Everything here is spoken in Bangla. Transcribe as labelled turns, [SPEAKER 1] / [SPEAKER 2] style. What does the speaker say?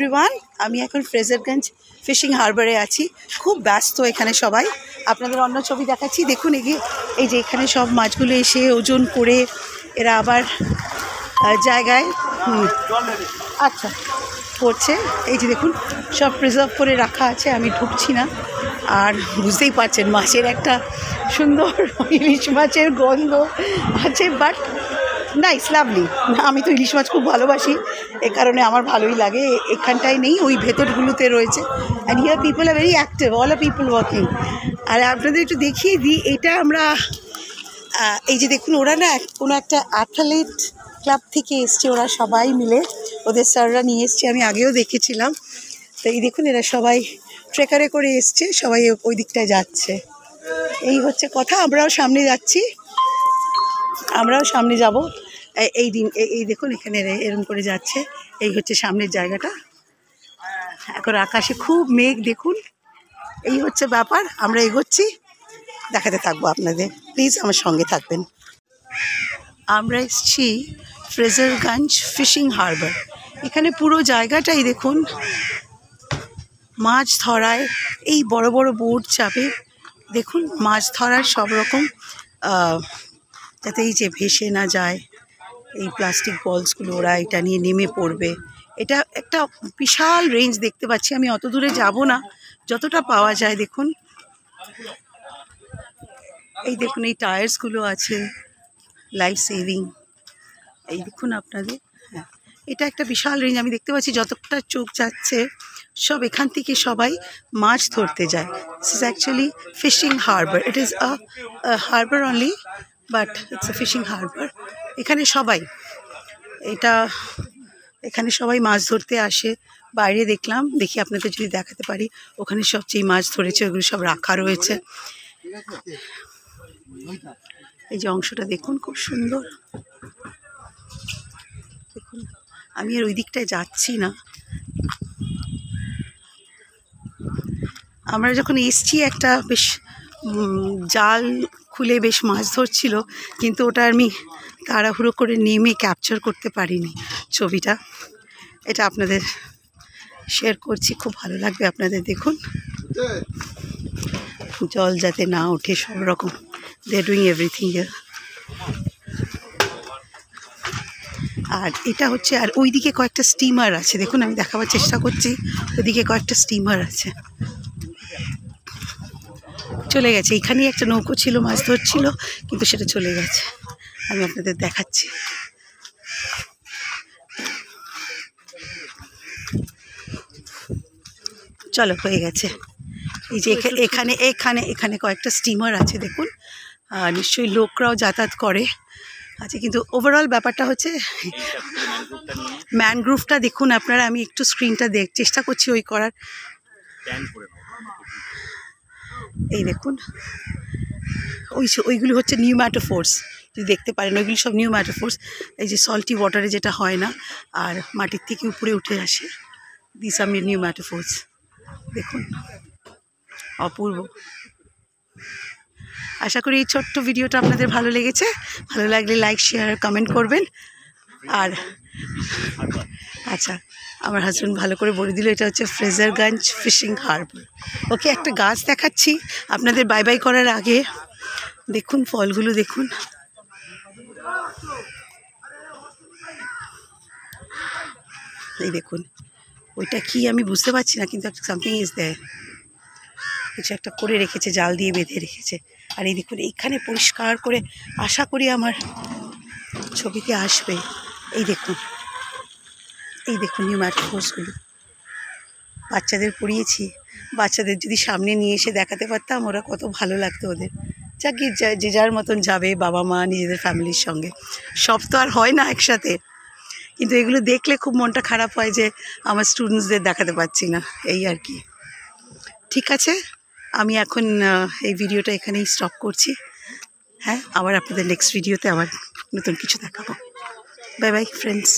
[SPEAKER 1] এভরিওয়ান, আমি এখন ফ্রেজারগঞ্জ ফিশিং হারবারে আছি। খুব ব্যস্ত এখানে সবাই। আপনাদের অন্য ছবি দেখাচ্ছি, দেখুন এই যে এখানে সব মাছগুলো এসে ওজন করে এরা আবার জায়গায় আচ্ছা করছে। এই যে দেখুন সব প্রিজার্ভ করে রাখা আছে, আমি ঢুকছি না। আর বুঝতেই পারছেন মাছের একটা সুন্দর ইলিশ মাছের গন্ধ আছে, বাট নাইস, লাভলি। আমি তো ইলিশ মাছ খুব ভালোবাসি, এ কারণে আমার ভালোই লাগে। এখানটায় নেই, ওই ভেতরগুলোতে রয়েছে। And here people are very active, all are people working. আর আপনাদের একটু দেখিয়ে দিই, এটা আমরা এই যে দেখুন ওরা না কোনো একটা অ্যাথলেট ক্লাব থেকে এসছে, ওরা সবাই মিলে, ওদের স্যাররা নিয়ে এসছে, আমি আগেও দেখেছিলাম। তো এই দেখুন এরা সবাই ট্রেকারে করে এসছে, সবাই ওই দিকটায় যাচ্ছে। এই হচ্ছে কথা, আমরাও সামনে যাচ্ছি, আমরাও সামনে যাব। এই দেখুন এখানে এরম করে যাচ্ছে, এই হচ্ছে সামনের জায়গাটা। এখন আকাশে খুব মেঘ, দেখুন এই হচ্ছে ব্যাপার। আমরা এগোচ্ছি, দেখাতে থাকবো আপনাদের, প্লিজ আমার সঙ্গে থাকবেন। আমরা এসেছি ফ্রেজারগঞ্জ ফিশিং হারবার। এখানে পুরো জায়গাটাই দেখুন মাছ ধরায়, এই বড় বড় বোট চাপে দেখুন মাছ ধরার সব রকম, যাতে এই যে ভেসে না যায় এই প্লাস্টিক বলসগুলো, ওরা এটা নিয়ে নেমে পড়বে। এটা একটা বিশাল রেঞ্জ দেখতে পাচ্ছি, আমি অত দূরে যাব না, যতটা পাওয়া যায়। দেখুন এই দেখুন এই টায়ার্সগুলো আছে, লাইফ সেভিং। এই দেখুন আপনাদের, হ্যাঁ এটা একটা বিশাল রেঞ্জ আমি দেখতে পাচ্ছি, যতটা চোখ যাচ্ছে সব এখান থেকে সবাই মাছ ধরতে যায়। This is actually fishing harbour, it is a harbour only, but it's a fishing harbour. এখানে সবাই এখানে সবাই মাছ ধরতে আসে। বাইরে দেখলাম, দেখি আপনাদের যদি দেখাতে পারি, ওখানে সব যেই মাছ ধরেছে ওগুলো সব রাখা রয়েছে। এই যে অংশটা দেখুন খুব সুন্দর, দেখুন আমি আর ওই দিকটায় যাচ্ছি না। আমরা যখন এসছি একটা বেশ জাল খুলে বেশ মাছ ধরছিল, কিন্তু ওটা আমি তাড়াহুড়ো করে নেমে ক্যাপচার করতে পারিনি ছবিটা। এটা আপনাদের শেয়ার করছি, খুব ভালো লাগবে আপনাদের। দেখুন জল যাতে না ওঠে, সব রকম দে আর ডুইং এভরিথিং হিয়ার। আর এটা হচ্ছে, আর ওইদিকে কয়েকটা স্টিমার আছে, দেখুন আমি দেখাবার চেষ্টা করছি, ওইদিকে কয়েকটা স্টিমার আছে। চলে গেছে, এখানেই একটা নৌকো ছিল, মাছ ধরছিল, কিন্তু সেটা চলে গেছে। আমি আপনাদের দেখাচ্ছি। চলো, হয়ে গেছে। এই যে এখানে এখানে এখানে কয়েকটা স্টিমার আছে, দেখুন নিশ্চয়ই লোকরাও যাতায়াত করে আছে, কিন্তু ওভারঅল ব্যাপারটা হচ্ছে ম্যানগ্রোভটা দেখুন আপনারা। আমি একটু স্ক্রিনটা চেষ্টা করছি ওই করার। এই দেখুন ওইগুলো হচ্ছে নিউম্যাটোফোর্স, যদি দেখতে পারেন ওইগুলো সব নিউম্যাটোফোর্স। এই যে সল্টি ওয়াটারে যেটা হয় না আর মাটির থেকে উপরে উঠে আসে, দিস আর নিউম্যাটোফোর্স। দেখুন অপূর্ব। আশা করি এই ছোট্ট ভিডিওটা আপনাদের ভালো লেগেছে। ভালো লাগলে লাইক, শেয়ার, কমেন্ট করবেন। আর আচ্ছা, আমার হাজব্যান্ড ভালো করে বলে দিল এটা হচ্ছে ফ্রেজারগঞ্জ ফিশিং হারবার। ওকে, একটা গাছ দেখাচ্ছি আপনাদের বাই বাই করার আগে। দেখুন ফলগুলো দেখুন, এই দেখুন ওইটা কি আমি বুঝতে পারছি না, কিন্তু সামথিং ইজ দেয়ার, কিছু একটা করে রেখেছে, জাল দিয়ে বেঁধে রেখেছে। আর এই দেখুন এইখানে পরিষ্কার করে, আশা করি আমার ছবিতে আসবে। এই দেখুন নিউম্যাটোফোর্সগুলো বাচ্চাদের পড়িয়েছি, বাচ্চাদের যদি সামনে নিয়ে এসে দেখাতে পারতাম, ওরা কত ভালো লাগতো ওদের। যাকে যে যার মতন যাবে, বাবা মা নিজেদের ফ্যামিলির সঙ্গে, সব তো আর হয় না একসাথে, কিন্তু এগুলো দেখলে খুব মনটা খারাপ হয় যে আমার স্টুডেন্টসদের দেখাতে পারছি না, এই আর কি। ঠিক আছে, আমি এখন এই ভিডিওটা এখানেই স্টপ করছি। হ্যাঁ, আবার আপনাদের নেক্সট ভিডিওতে আবার নতুন কিছু দেখাবো। Bye bye friends.